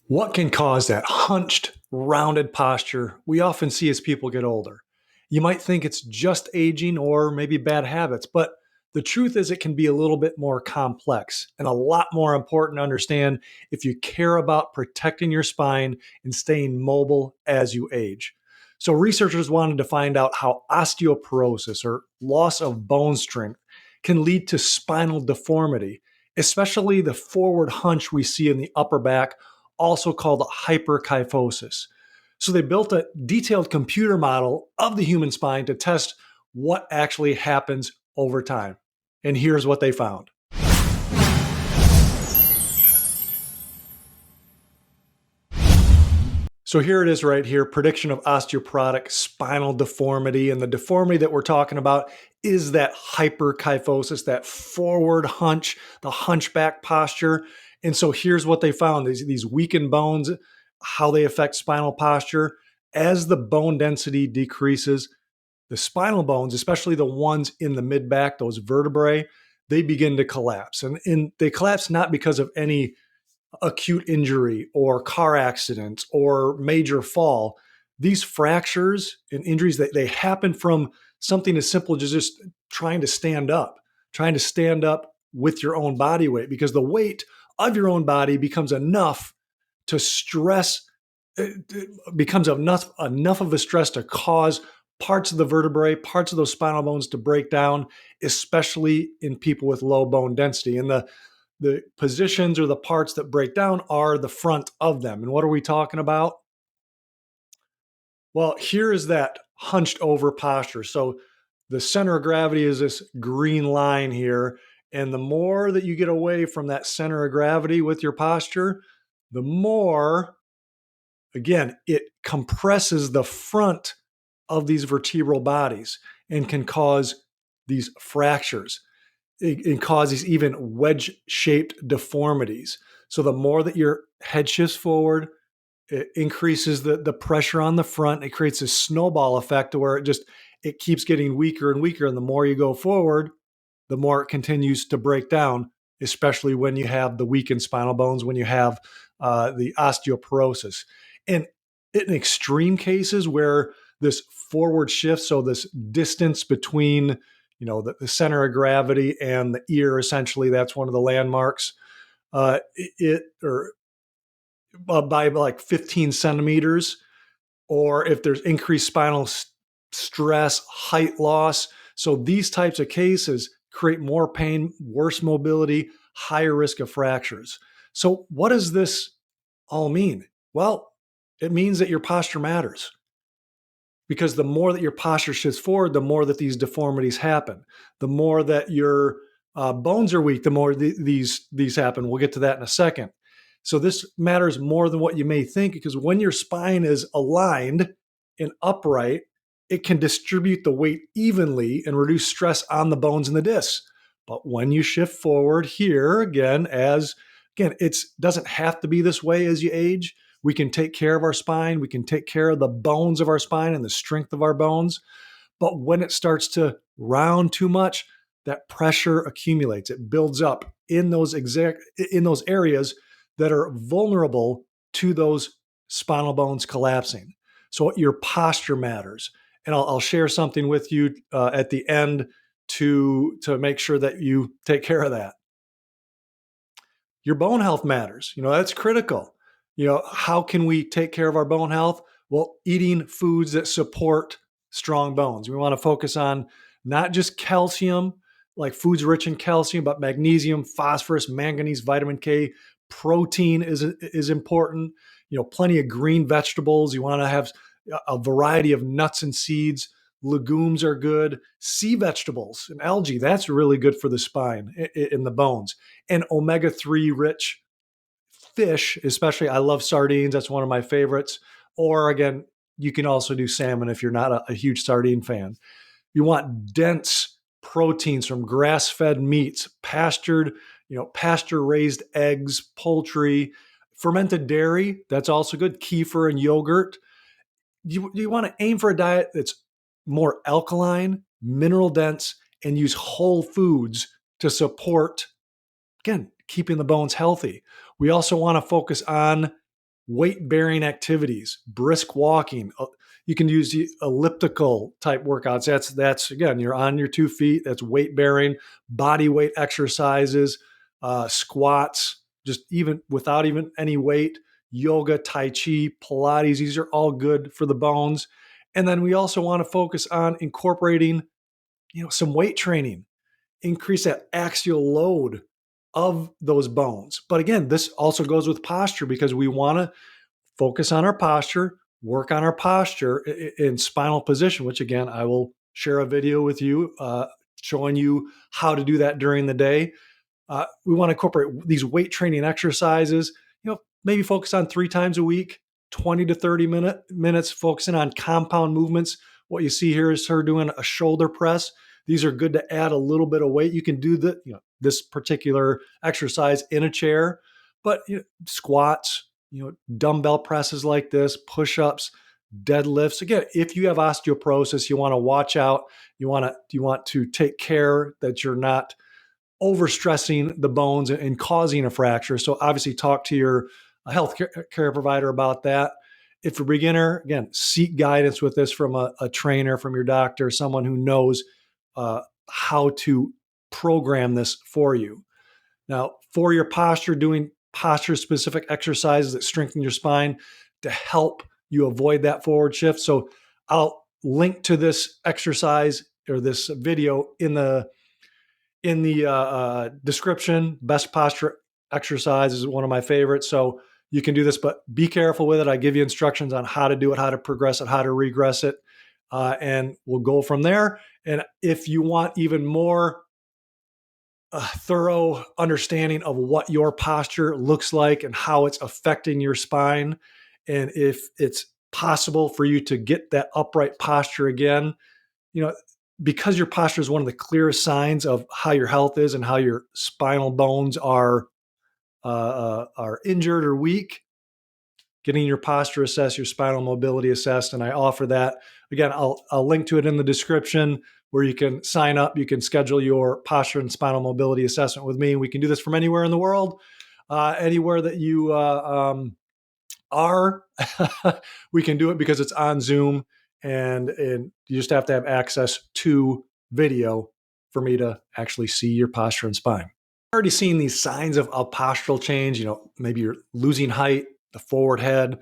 What can cause that hunched, rounded posture we often see as people get older? You might think it's just aging or maybe bad habits, but the truth is it can be a little bit more complex and a lot more important to understand if you care about protecting your spine and staying mobile as you age. So, researchers wanted to find out how osteoporosis or loss of bone strength can lead to spinal deformity, especially the forward hunch we see in the upper back, also called hyperkyphosis. So they built a detailed computer model of the human spine to test what actually happens over time. And here's what they found. So here it is right here, prediction of osteoporotic spinal deformity. And the deformity that we're talking about is that hyperkyphosis, that forward hunch, the hunchback posture. And so here's what they found, these weakened bones, how they affect spinal posture. As the bone density decreases, the spinal bones, especially the ones in the mid back, those vertebrae, they begin to collapse. And they collapse not because of any acute injury or car accident or major fall. These fractures and injuries, they happen from something as simple as just trying to stand up with your own body weight, because the weight of your own body becomes enough to stress, it becomes enough of a stress to cause parts of the vertebrae, parts of those spinal bones to break down, especially in people with low bone density. And the positions or the parts that break down are the front of them. And what are we talking about? Well, here is that hunched over posture. So the center of gravity is this green line here. And the more that you get away from that center of gravity with your posture, the more, again, it compresses the front of these vertebral bodies and can cause these fractures. It causes even wedge-shaped deformities. So the more that your head shifts forward, it increases the pressure on the front. It creates a snowball effect where it keeps getting weaker and weaker. And the more you go forward, the more it continues to break down, especially when you have the weakened spinal bones, when you have the osteoporosis. And in extreme cases where this forward shift, so this distance between the center of gravity and the ear, essentially, that's one of the landmarks. It or by like 15 centimeters, or if there's increased spinal stress, height loss. So these types of cases create more pain, worse mobility, higher risk of fractures. So what does this all mean? Well, it means that your posture matters, because the more that your posture shifts forward, the more that these deformities happen. The more that your bones are weak, the more these happen. We'll get to that in a second. So this matters more than what you may think, because when your spine is aligned and upright, it can distribute the weight evenly and reduce stress on the bones and the discs. But when you shift forward here, it doesn't have to be this way as you age. We can take care of our spine. We can take care of the bones of our spine and the strength of our bones. But when it starts to round too much, that pressure accumulates. It builds up in those areas that are vulnerable to those spinal bones collapsing. So your posture matters. And I'll share something with you at the end to make sure that you take care of that. Your bone health matters. That's critical. How can we take care of our bone health? Well, eating foods that support strong bones. We want to focus on not just calcium, like foods rich in calcium, but magnesium, phosphorus, manganese, vitamin K. Protein is important. Plenty of green vegetables. You want to have a variety of nuts and seeds. Legumes are good. Sea vegetables and algae, that's really good for the spine in the bones. And omega-3 rich fish, especially, I love sardines. That's one of my favorites. Or again, you can also do salmon if you're not a huge sardine fan. You want dense proteins from grass-fed meats, pasture-raised eggs, poultry, fermented dairy. That's also good. Kefir and yogurt. You want to aim for a diet that's more alkaline, mineral dense, and use whole foods to support, again, keeping the bones healthy. We also want to focus on weight-bearing activities, brisk walking. You can use the elliptical type workouts. That's again, you're on your 2 feet. That's weight-bearing, body weight exercises, squats, just even without even any weight, yoga, tai chi, Pilates. These are all good for the bones. And then we also want to focus on incorporating, some weight training, increase that axial load of those bones. But again, this also goes with posture because we want to focus on our posture, work on our posture in spinal position, which again, I will share a video with you showing you how to do that during the day. We want to incorporate these weight training exercises, maybe focus on 3 times a week, 20 to 30 minutes, focusing on compound movements. What you see here is her doing a shoulder press. These are good to add a little bit of weight. You can do this particular exercise in a chair, but squats, dumbbell presses like this, push-ups, deadlifts. Again, if you have osteoporosis, you want to watch out. You want to take care that you're not overstressing the bones and causing a fracture. So obviously talk to your health care provider about that. If you're a beginner, again, seek guidance with this from a trainer, from your doctor, someone who knows how to program this for you. Now, for your posture, doing posture-specific exercises that strengthen your spine to help you avoid that forward shift. So I'll link to this exercise or this video in the description. Best posture exercise is one of my favorites. So you can do this, but be careful with it. I give you instructions on how to do it, how to progress it, how to regress it. And we'll go from there. And if you want even more thorough understanding of what your posture looks like and how it's affecting your spine, and if it's possible for you to get that upright posture again, because your posture is one of the clearest signs of how your health is and how your spinal bones are injured or weak. Getting your posture assessed, your spinal mobility assessed, and I offer that. Again, I'll link to it in the description where you can sign up. You can schedule your posture and spinal mobility assessment with me, and we can do this from anywhere in the world, anywhere that you are. We can do it because it's on Zoom, and you just have to have access to video for me to actually see your posture and spine. Already seeing these signs of a postural change. Maybe you're losing height, the forward head,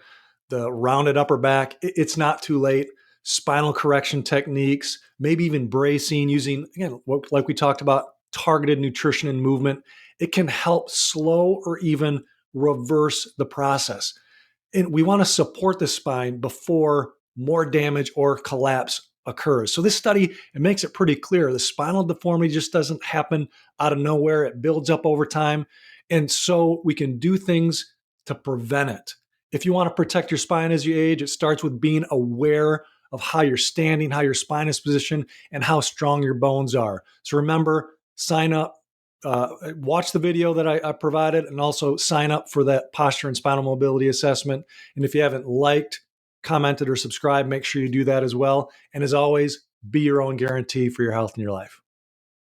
the rounded upper back. It's not too late. Spinal correction techniques, maybe even bracing, using, again, like we talked about, targeted nutrition and movement. It can help slow or even reverse the process. And we want to support the spine before more damage or collapse occurs. So this study, it makes it pretty clear. The spinal deformity just doesn't happen out of nowhere. It builds up over time. And so we can do things to prevent it. If you want to protect your spine as you age, it starts with being aware of how you're standing, how your spine is positioned, and how strong your bones are. So remember, sign up, watch the video that I provided, and also sign up for that posture and spinal mobility assessment. And if you haven't liked, commented, or subscribed, make sure you do that as well. And as always, be your own guarantee for your health and your life.